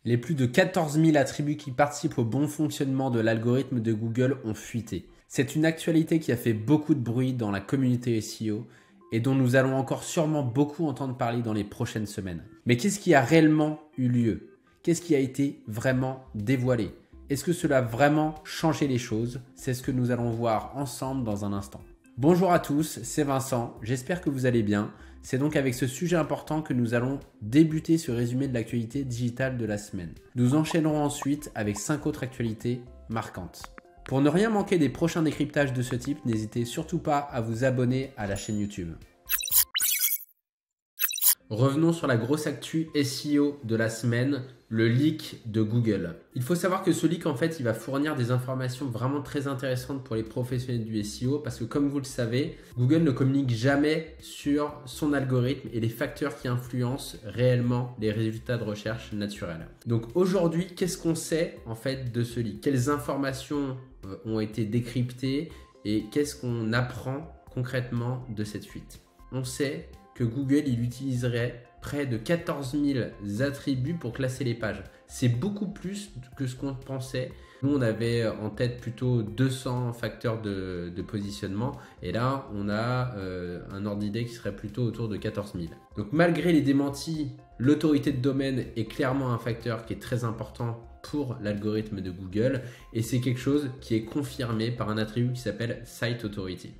Les plus de 14 000 attributs qui participent au bon fonctionnement de l'algorithme de Google ont fuité. C'est une actualité qui a fait beaucoup de bruit dans la communauté SEO et dont nous allons encore sûrement beaucoup entendre parler dans les prochaines semaines. Mais qu'est-ce qui a réellement eu lieu? Qu'est-ce qui a été vraiment dévoilé? Est-ce que cela a vraiment changé les choses? C'est ce que nous allons voir ensemble dans un instant. Bonjour à tous, c'est Vincent, j'espère que vous allez bien. C'est donc avec ce sujet important que nous allons débuter ce résumé de l'actualité digitale de la semaine. Nous enchaînerons ensuite avec 5 autres actualités marquantes. Pour ne rien manquer des prochains décryptages de ce type, n'hésitez surtout pas à vous abonner à la chaîne YouTube. Revenons sur la grosse actu SEO de la semaine, le leak de Google. Il faut savoir que ce leak, en fait, il va fournir des informations vraiment très intéressantes pour les professionnels du SEO parce que, comme vous le savez, Google ne communique jamais sur son algorithme et les facteurs qui influencent réellement les résultats de recherche naturels. Donc aujourd'hui, qu'est-ce qu'on sait en fait de ce leak? Quelles informations ont été décryptées et qu'est-ce qu'on apprend concrètement de cette fuite? On sait que Google il utiliserait près de 14 000 attributs pour classer les pages. C'est beaucoup plus que ce qu'on pensait. Nous, on avait en tête plutôt 200 facteurs de positionnement. Et là, on a un ordre d'idée qui serait plutôt autour de 14 000. Donc, malgré les démentis, l'autorité de domaine est clairement un facteur qui est très important pour l'algorithme de Google. Et c'est quelque chose qui est confirmé par un attribut qui s'appelle Site Authority.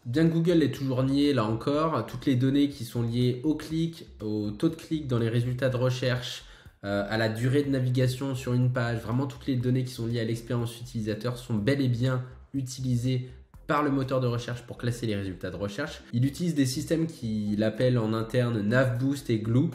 Bien que Google l'ait toujours nié, là encore, toutes les données qui sont liées au clic, au taux de clic dans les résultats de recherche, à la durée de navigation sur une page, vraiment toutes les données qui sont liées à l'expérience utilisateur sont bel et bien utilisées par le moteur de recherche pour classer les résultats de recherche. Il utilise des systèmes qu'il appelle en interne Navboost et Glue,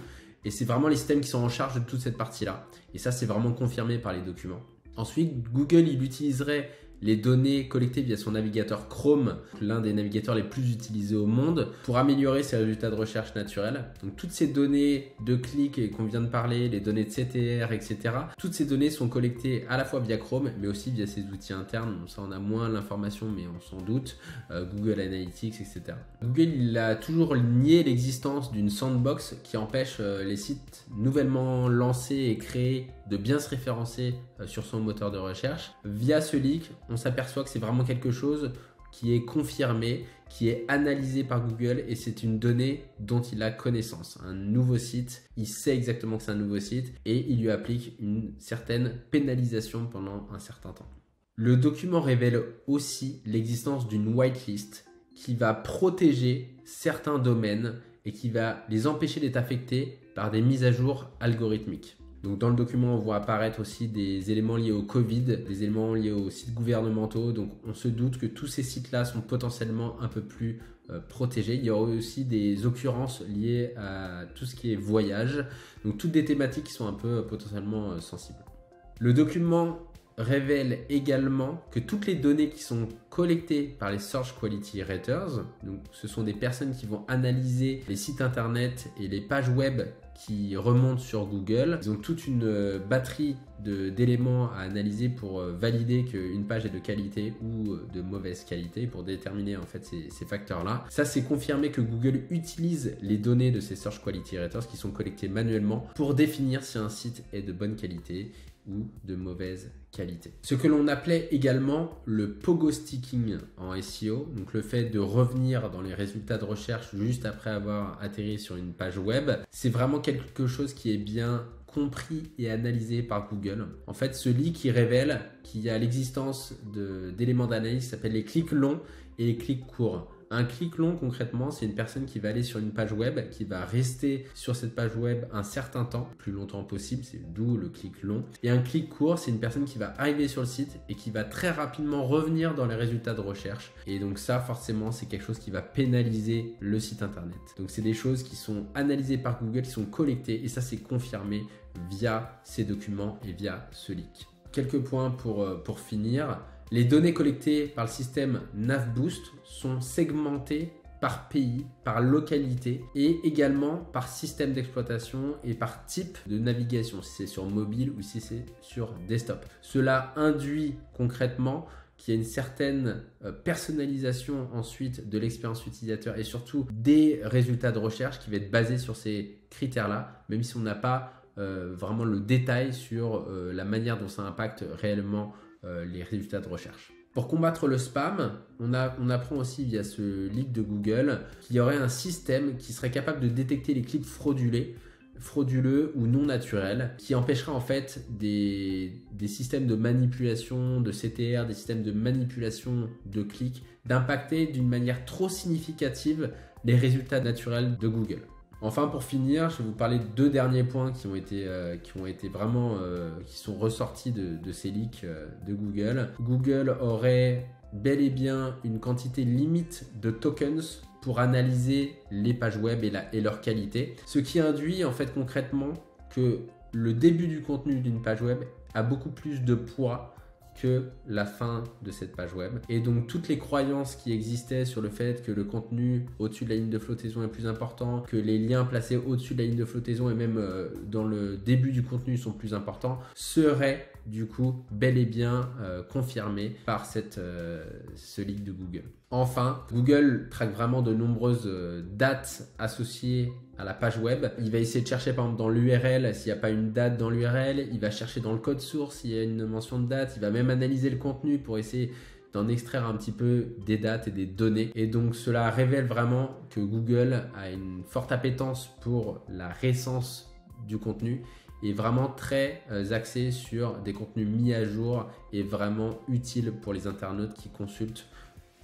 et c'est vraiment les systèmes qui sont en charge de toute cette partie-là. Et ça, c'est vraiment confirmé par les documents. Ensuite, Google, il utiliserait les données collectées via son navigateur Chrome, l'un des navigateurs les plus utilisés au monde, pour améliorer ses résultats de recherche naturels. Donc toutes ces données de clics qu'on vient de parler, les données de CTR, etc. Toutes ces données sont collectées à la fois via Chrome, mais aussi via ses outils internes. Ça, on a moins l'information, mais on s'en doute. Google Analytics, etc. Google, il a toujours nié l'existence d'une sandbox qui empêche les sites nouvellement lancés et créés de bien se référencer sur son moteur de recherche. Via ce leak, on s'aperçoit que c'est vraiment quelque chose qui est confirmé, qui est analysé par Google et c'est une donnée dont il a connaissance. Un nouveau site, il sait exactement que c'est un nouveau site et il lui applique une certaine pénalisation pendant un certain temps. Le document révèle aussi l'existence d'une whitelist qui va protéger certains domaines et qui va les empêcher d'être affectés par des mises à jour algorithmiques. Donc dans le document, on voit apparaître aussi des éléments liés au Covid, des éléments liés aux sites gouvernementaux. Donc on se doute que tous ces sites-là sont potentiellement un peu plus protégés. Il y aura aussi des occurrences liées à tout ce qui est voyage. Donc toutes des thématiques qui sont un peu potentiellement sensibles. Le document révèle également que toutes les données qui sont collectées par les Search Quality Raters, donc ce sont des personnes qui vont analyser les sites internet et les pages web qui remontent sur Google. Ils ont toute une batterie d'éléments à analyser pour valider qu'une page est de qualité ou de mauvaise qualité, pour déterminer en fait ces facteurs-là. Ça, c'est confirmé que Google utilise les données de ces Search Quality Raters qui sont collectées manuellement pour définir si un site est de bonne qualité ou de mauvaise qualité. Ce que l'on appelait également le pogo sticking en SEO, donc le fait de revenir dans les résultats de recherche juste après avoir atterri sur une page web, c'est vraiment quelque chose qui est bien compris et analysé par Google. En fait, ce leak qui révèle qu'il y a l'existence d'éléments d'analyse qui s'appellent les clics longs et les clics courts. Un clic long, concrètement, c'est une personne qui va aller sur une page web, qui va rester sur cette page web un certain temps, le plus longtemps possible, c'est d'où le clic long. Et un clic court, c'est une personne qui va arriver sur le site et qui va très rapidement revenir dans les résultats de recherche. Et donc ça, forcément, c'est quelque chose qui va pénaliser le site internet. Donc c'est des choses qui sont analysées par Google, qui sont collectées et ça, c'est confirmé via ces documents et via ce leak. Quelques points pour finir. Les données collectées par le système Navboost sont segmentées par pays, par localité et également par système d'exploitation et par type de navigation, si c'est sur mobile ou si c'est sur desktop. Cela induit concrètement qu'il y a une certaine personnalisation ensuite de l'expérience utilisateur et surtout des résultats de recherche qui va être basés sur ces critères-là, même si on n'a pas vraiment le détail sur la manière dont ça impacte réellement les résultats de recherche. Pour combattre le spam, on apprend aussi via ce leak de Google qu'il y aurait un système qui serait capable de détecter les clics frauduleux ou non naturels, qui empêchera en fait des systèmes de manipulation de CTR, des systèmes de manipulation de clics, d'impacter d'une manière trop significative les résultats naturels de Google. Enfin, pour finir, je vais vous parler de 2 derniers points qui sont ressortis de ces leaks de Google. Google aurait bel et bien une quantité limite de tokens pour analyser les pages web et leur qualité. Ce qui induit en fait concrètement que le début du contenu d'une page web a beaucoup plus de poids que la fin de cette page web. Et donc toutes les croyances qui existaient sur le fait que le contenu au-dessus de la ligne de flottaison est plus important, que les liens placés au-dessus de la ligne de flottaison et même dans le début du contenu sont plus importants, seraient du coup bel et bien confirmés par ce leak de Google. Enfin, Google traque vraiment de nombreuses dates associées à la page web. Il va essayer de chercher par exemple dans l'URL s'il n'y a pas une date dans l'URL. Il va chercher dans le code source s'il y a une mention de date. Il va même analyser le contenu pour essayer d'en extraire un petit peu des dates et des données. Et donc cela révèle vraiment que Google a une forte appétence pour la récence du contenu et vraiment très axé sur des contenus mis à jour et vraiment utiles pour les internautes qui consultent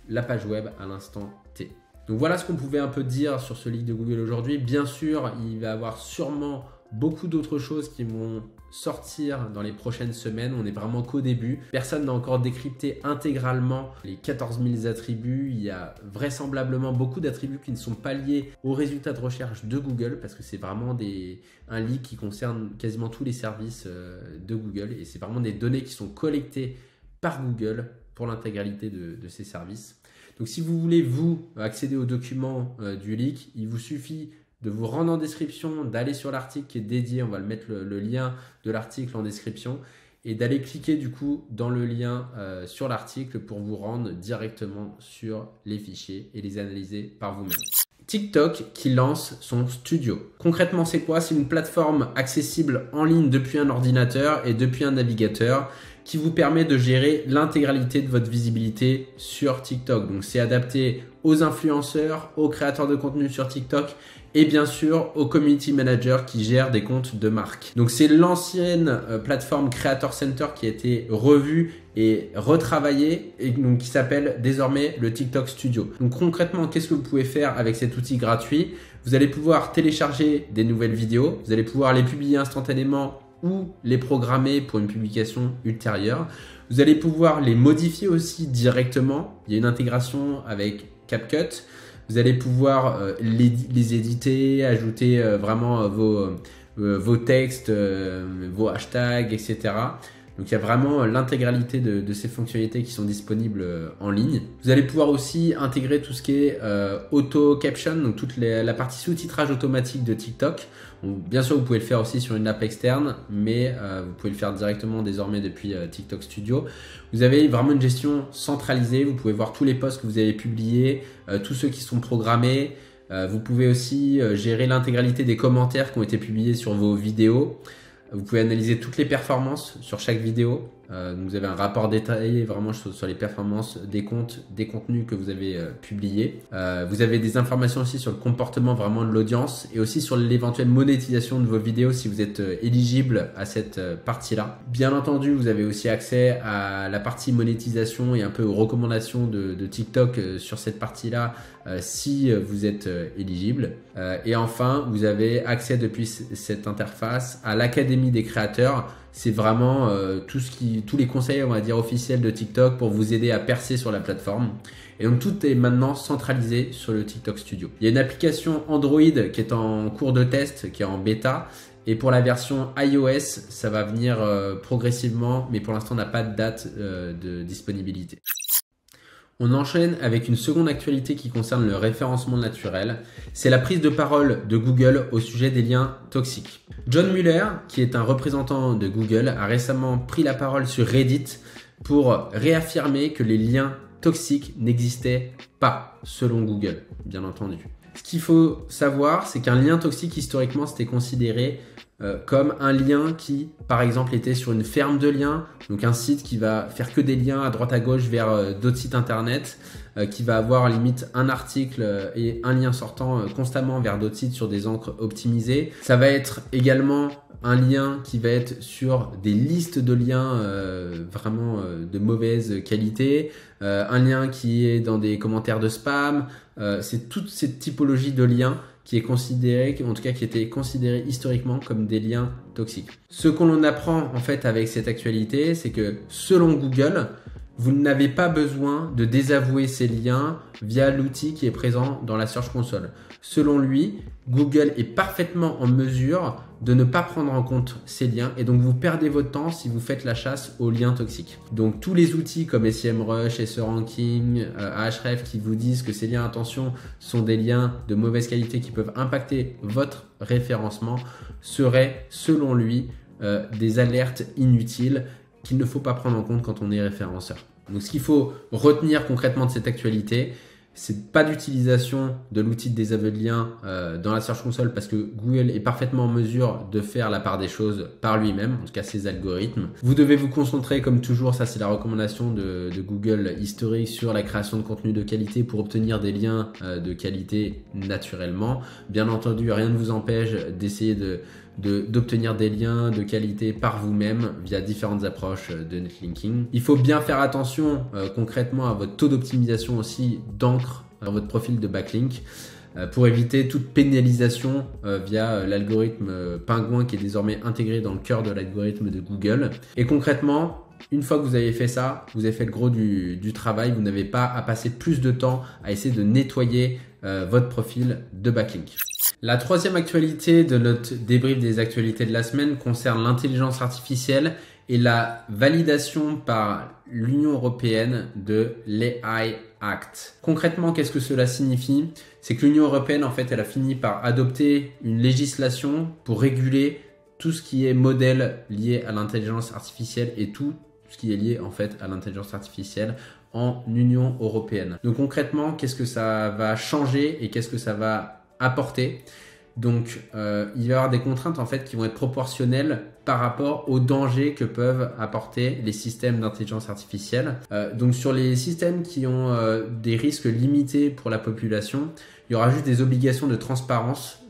la page web à l'instant T. Donc voilà ce qu'on pouvait un peu dire sur ce leak de Google aujourd'hui. Bien sûr, il va y avoir sûrement beaucoup d'autres choses qui vont sortir dans les prochaines semaines. On n'est vraiment qu'au début. Personne n'a encore décrypté intégralement les 14 000 attributs. Il y a vraisemblablement beaucoup d'attributs qui ne sont pas liés aux résultats de recherche de Google parce que c'est vraiment un leak qui concerne quasiment tous les services de Google et c'est vraiment des données qui sont collectées par Google pour l'intégralité de ces services. Donc si vous voulez vous accéder aux documents du leak, il vous suffit de vous rendre en description, d'aller sur l'article qui est dédié, on va le mettre le lien de l'article en description, et d'aller cliquer du coup dans le lien sur l'article pour vous rendre directement sur les fichiers et les analyser par vous-même. TikTok qui lance son studio. Concrètement, c'est quoi? C'est une plateforme accessible en ligne depuis un ordinateur et depuis un navigateur qui vous permet de gérer l'intégralité de votre visibilité sur TikTok. Donc, c'est adapté aux influenceurs, aux créateurs de contenu sur TikTok et bien sûr aux community managers qui gèrent des comptes de marque. Donc, c'est l'ancienne plateforme Creator Center qui a été revue et retravaillée et donc qui s'appelle désormais le TikTok Studio. Donc, concrètement, qu'est-ce que vous pouvez faire avec cet outil gratuit? Vous allez pouvoir télécharger des nouvelles vidéos, vous allez pouvoir les publier instantanément ou les programmer pour une publication ultérieure. Vous allez pouvoir les modifier aussi directement. Il y a une intégration avec CapCut. Vous allez pouvoir les éditer, ajouter vraiment vos textes, vos hashtags, etc. Donc il y a vraiment l'intégralité de ces fonctionnalités qui sont disponibles en ligne. Vous allez pouvoir aussi intégrer tout ce qui est auto caption, donc toute la partie sous-titrage automatique de TikTok. Donc, bien sûr, vous pouvez le faire aussi sur une app externe, mais vous pouvez le faire directement désormais depuis TikTok Studio. Vous avez vraiment une gestion centralisée. Vous pouvez voir tous les posts que vous avez publiés, tous ceux qui sont programmés. Vous pouvez aussi gérer l'intégralité des commentaires qui ont été publiés sur vos vidéos. Vous pouvez analyser toutes les performances sur chaque vidéo. Donc vous avez un rapport détaillé vraiment sur les performances des comptes, des contenus que vous avez publiés. Vous avez des informations aussi sur le comportement vraiment de l'audience et aussi sur l'éventuelle monétisation de vos vidéos si vous êtes éligible à cette partie-là. Bien entendu, vous avez aussi accès à la partie monétisation et un peu aux recommandations de TikTok sur cette partie-là si vous êtes éligible. Et enfin, vous avez accès depuis cette interface à l'Académie des créateurs. C'est vraiment tous les conseils, on va dire, officiels de TikTok pour vous aider à percer sur la plateforme. Et donc, tout est maintenant centralisé sur le TikTok Studio. Il y a une application Android qui est en cours de test, qui est en bêta. Et pour la version iOS, ça va venir progressivement, mais pour l'instant, on n'a pas de date de disponibilité. On enchaîne avec une seconde actualité qui concerne le référencement naturel. C'est la prise de parole de Google au sujet des liens toxiques. John Mueller, qui est un représentant de Google, a récemment pris la parole sur Reddit pour réaffirmer que les liens toxiques n'existaient pas, selon Google, bien entendu. Ce qu'il faut savoir, c'est qu'un lien toxique, historiquement, c'était considéré comme un lien qui, par exemple, était sur une ferme de liens, donc un site qui va faire que des liens à droite à gauche vers d'autres sites internet, qui va avoir limite un article et un lien sortant constamment vers d'autres sites sur des encres optimisées. Ça va être également un lien qui va être sur des listes de liens vraiment de mauvaise qualité, un lien qui est dans des commentaires de spam. C'est toute cette typologie de liens qui est considéré, en tout cas qui était considéré historiquement comme des liens toxiques. Ce qu'on en apprend en fait avec cette actualité, c'est que selon Google, vous n'avez pas besoin de désavouer ces liens via l'outil qui est présent dans la Search Console. Selon lui, Google est parfaitement en mesure de ne pas prendre en compte ces liens et donc vous perdez votre temps si vous faites la chasse aux liens toxiques. Donc tous les outils comme SEMrush, SERanking, Ahrefs qui vous disent que ces liens, attention, sont des liens de mauvaise qualité qui peuvent impacter votre référencement seraient selon lui des alertes inutiles qu'il ne faut pas prendre en compte quand on est référenceur. Donc ce qu'il faut retenir concrètement de cette actualité, c'est pas d'utilisation de l'outil de désaveu de liens dans la Search Console parce que Google est parfaitement en mesure de faire la part des choses par lui-même, en tout cas ses algorithmes. Vous devez vous concentrer comme toujours, ça c'est la recommandation de Google historique, sur la création de contenu de qualité pour obtenir des liens de qualité naturellement. Bien entendu, rien ne vous empêche d'essayer d'obtenir des liens de qualité par vous-même via différentes approches de netlinking. Il faut bien faire attention concrètement à votre taux d'optimisation aussi d'encre dans votre profil de backlink pour éviter toute pénalisation via l'algorithme Pingouin qui est désormais intégré dans le cœur de l'algorithme de Google. Et concrètement, une fois que vous avez fait ça, vous avez fait le gros du travail, vous n'avez pas à passer plus de temps à essayer de nettoyer votre profil de backlink. La troisième actualité de notre débrief des actualités de la semaine concerne l'intelligence artificielle et la validation par l'Union européenne de l'AI Act. Concrètement, qu'est-ce que cela signifie? C'est que l'Union européenne, en fait, elle a fini par adopter une législation pour réguler tout ce qui est modèle lié à l'intelligence artificielle et tout ce qui est lié en fait à l'intelligence artificielle en Union européenne. Donc concrètement, qu'est-ce que ça va changer et qu'est-ce que ça va apporter? Donc il va y avoir des contraintes en fait qui vont être proportionnelles par rapport aux dangers que peuvent apporter les systèmes d'intelligence artificielle. Donc sur les systèmes qui ont des risques limités pour la population, il y aura juste des obligations de transparence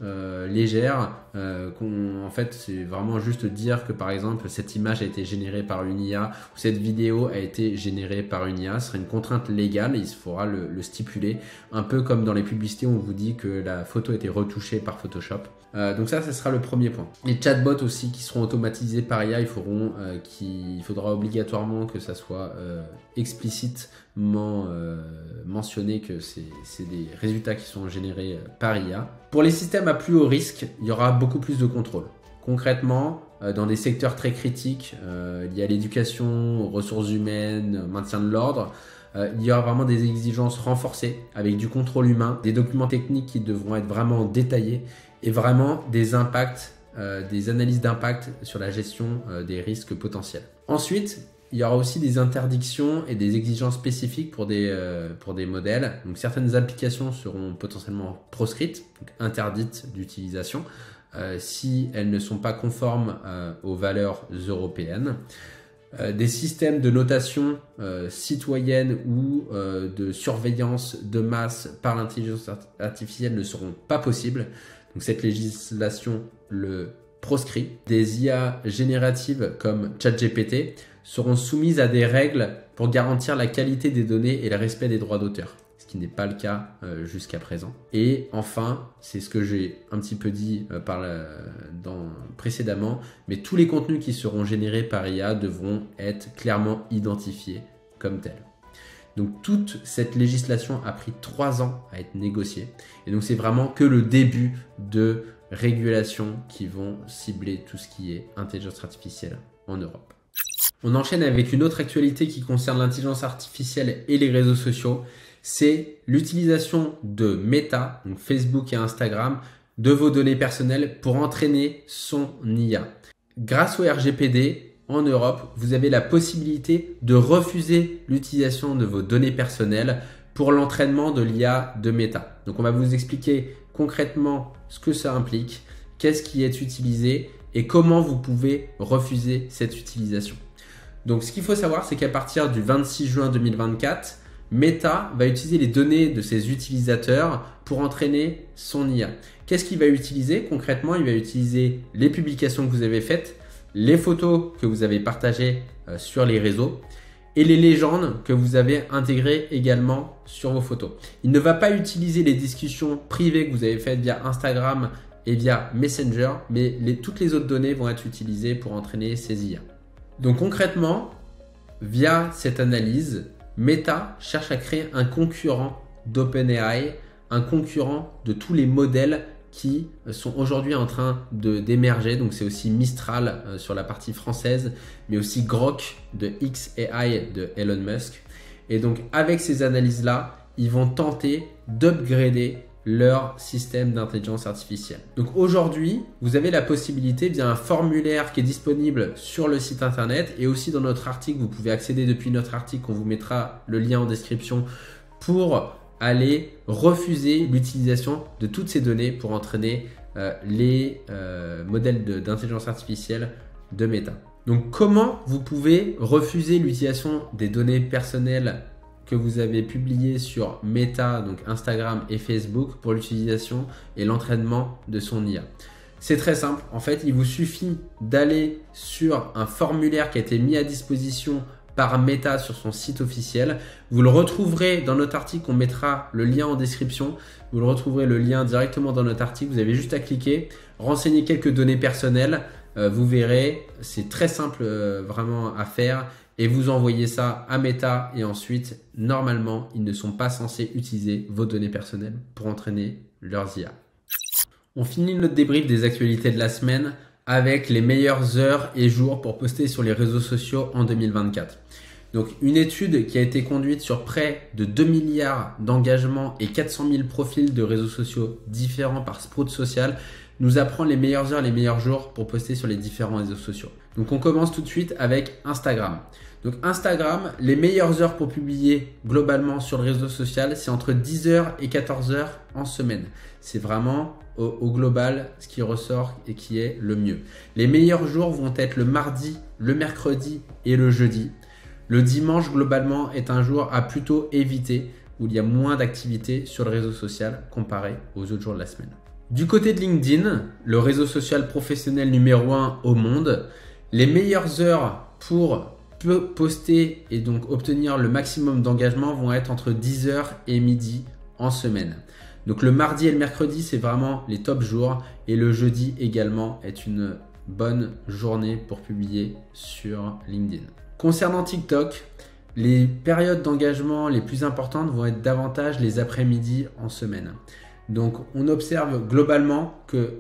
légères. En fait, c'est vraiment juste dire que par exemple cette image a été générée par une IA ou cette vidéo a été générée par une IA. Ce serait une contrainte légale et il faudra le stipuler, un peu comme dans les publicités où on vous dit que la photo a été retouchée par Photoshop. Donc ça sera le premier point. Les chatbots aussi qui seront automatisés par IA, il faudra obligatoirement que ça soit explicitement mentionné que c'est des résultats qui sont générés par IA. Pour les systèmes à plus haut risque, il y aura beaucoup plus de contrôle. Concrètement, dans des secteurs très critiques, liés à l'éducation, aux ressources humaines, maintien de l'ordre, il y aura vraiment des exigences renforcées avec du contrôle humain, des documents techniques qui devront être vraiment détaillés et vraiment des impacts, des analyses d'impact sur la gestion des risques potentiels. Ensuite, il y aura aussi des interdictions et des exigences spécifiques pour des modèles. Donc certaines applications seront potentiellement proscrites, donc interdites d'utilisation, si elles ne sont pas conformes aux valeurs européennes. Des systèmes de notation citoyenne ou de surveillance de masse par l'intelligence artificielle ne seront pas possibles. Donc cette législation le proscrit. Des IA génératives comme ChatGPT seront soumises à des règles pour garantir la qualité des données et le respect des droits d'auteur, ce qui n'est pas le cas jusqu'à présent. Et enfin, c'est ce que j'ai un petit peu dit précédemment, mais tous les contenus qui seront générés par IA devront être clairement identifiés comme tels. Donc toute cette législation a pris 3 ans à être négociée. Et donc c'est vraiment que le début de régulations qui vont cibler tout ce qui est intelligence artificielle en Europe. On enchaîne avec une autre actualité qui concerne l'intelligence artificielle et les réseaux sociaux. C'est l'utilisation de Meta, donc Facebook et Instagram, de vos données personnelles pour entraîner son IA. Grâce au RGPD, en Europe, vous avez la possibilité de refuser l'utilisation de vos données personnelles pour l'entraînement de l'IA de Meta. Donc on va vous expliquer concrètement ce que ça implique, qu'est-ce qui est utilisé et comment vous pouvez refuser cette utilisation. Donc ce qu'il faut savoir, c'est qu'à partir du 26 juin 2024, Meta va utiliser les données de ses utilisateurs pour entraîner son IA. Qu'est-ce qu'il va utiliser concrètement? Il va utiliser les publications que vous avez faites, les photos que vous avez partagées sur les réseaux et les légendes que vous avez intégrées également sur vos photos. Il ne va pas utiliser les discussions privées que vous avez faites via Instagram et via Messenger, mais toutes les autres données vont être utilisées pour entraîner ces IA. Donc concrètement, via cette analyse, Meta cherche à créer un concurrent d'OpenAI, un concurrent de tous les modèles qui sont aujourd'hui en train d'émerger. Donc c'est aussi Mistral sur la partie française, mais aussi Grok de xAI de Elon Musk. Et donc avec ces analyses-là, ils vont tenter d'upgrader leur système d'intelligence artificielle. Donc aujourd'hui, vous avez la possibilité via un formulaire qui est disponible sur le site internet et aussi dans notre article, vous pouvez accéder depuis notre article, on vous mettra le lien en description pour aller refuser l'utilisation de toutes ces données pour entraîner les modèles d'intelligence artificielle de Meta. Donc comment vous pouvez refuser l'utilisation des données personnelles que vous avez publiées sur Meta, donc Instagram et Facebook pour l'utilisation et l'entraînement de son IA? C'est très simple, en fait il vous suffit d'aller sur un formulaire qui a été mis à disposition par Meta sur son site officiel. Vous le retrouverez dans notre article, on mettra le lien en description. Vous le retrouverez le lien directement dans notre article. Vous avez juste à cliquer, renseigner quelques données personnelles. Vous verrez, c'est très simple vraiment à faire. Et vous envoyez ça à Meta et ensuite, normalement, ils ne sont pas censés utiliser vos données personnelles pour entraîner leurs IA. On finit notre débrief des actualités de la semaine avec les meilleures heures et jours pour poster sur les réseaux sociaux en 2024. Donc une étude qui a été conduite sur près de 2 milliards d'engagements et 400 000 profils de réseaux sociaux différents par Sprout Social nous apprend les meilleures heures, les meilleurs jours pour poster sur les différents réseaux sociaux. Donc on commence tout de suite avec Instagram. Donc Instagram, les meilleures heures pour publier globalement sur le réseau social, c'est entre 10h et 14h en semaine. C'est vraiment au global ce qui ressort et qui est le mieux. Les meilleurs jours vont être le mardi, le mercredi et le jeudi. Le dimanche globalement est un jour à plutôt éviter où il y a moins d'activité sur le réseau social comparé aux autres jours de la semaine. Du côté de LinkedIn, le réseau social professionnel numéro 1 au monde, les meilleures heures pour poster et donc obtenir le maximum d'engagement vont être entre 10h et midi en semaine. Donc le mardi et le mercredi, c'est vraiment les top jours et le jeudi également est une bonne journée pour publier sur LinkedIn. Concernant TikTok, les périodes d'engagement les plus importantes vont être davantage les après-midi en semaine. Donc on observe globalement que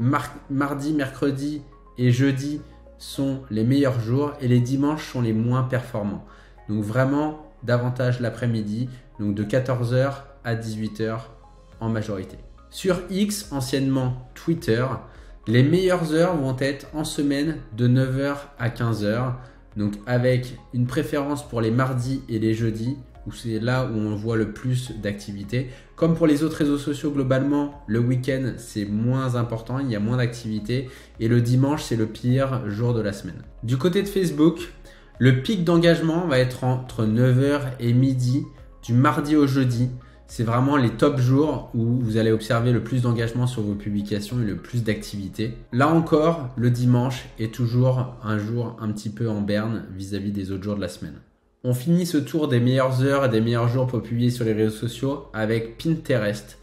mardi, mercredi et jeudi sont les meilleurs jours et les dimanches sont les moins performants. Donc vraiment davantage l'après-midi, donc de 14h à 18h en majorité. Sur X, anciennement Twitter, les meilleures heures vont être en semaine de 9h à 15h, donc avec une préférence pour les mardis et les jeudis, où c'est là où on voit le plus d'activité. Comme pour les autres réseaux sociaux, globalement, le week-end, c'est moins important, il y a moins d'activité. Et le dimanche, c'est le pire jour de la semaine. Du côté de Facebook, le pic d'engagement va être entre 9h et midi, du mardi au jeudi. C'est vraiment les top jours où vous allez observer le plus d'engagement sur vos publications et le plus d'activité. Là encore, le dimanche est toujours un jour un petit peu en berne vis-à-vis des autres jours de la semaine. On finit ce tour des meilleures heures et des meilleurs jours pour publier sur les réseaux sociaux avec Pinterest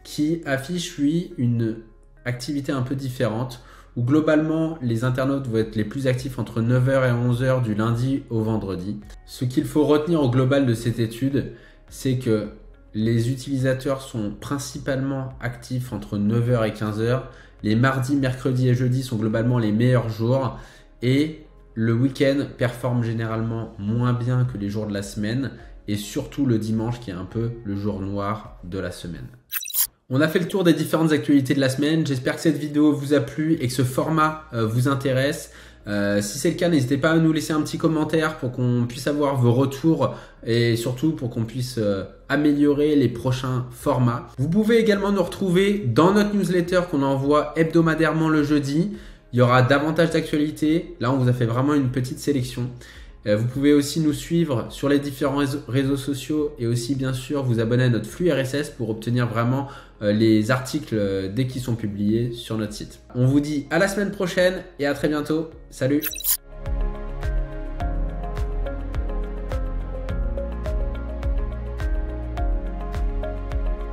qui affiche lui une activité un peu différente où globalement les internautes vont être les plus actifs entre 9h et 11h du lundi au vendredi. Ce qu'il faut retenir au global de cette étude, c'est que les utilisateurs sont principalement actifs entre 9h et 15h. Les mardis, mercredis et jeudis sont globalement les meilleurs jours et le week-end performe généralement moins bien que les jours de la semaine et surtout le dimanche qui est un peu le jour noir de la semaine. On a fait le tour des différentes actualités de la semaine. J'espère que cette vidéo vous a plu et que ce format vous intéresse. Si c'est le cas, n'hésitez pas à nous laisser un petit commentaire pour qu'on puisse avoir vos retours et surtout pour qu'on puisse améliorer les prochains formats. Vous pouvez également nous retrouver dans notre newsletter qu'on envoie hebdomadairement le jeudi. Il y aura davantage d'actualités. Là, on vous a fait vraiment une petite sélection. Vous pouvez aussi nous suivre sur les différents réseaux sociaux et aussi bien sûr vous abonner à notre flux RSS pour obtenir vraiment les articles dès qu'ils sont publiés sur notre site. On vous dit à la semaine prochaine et à très bientôt. Salut!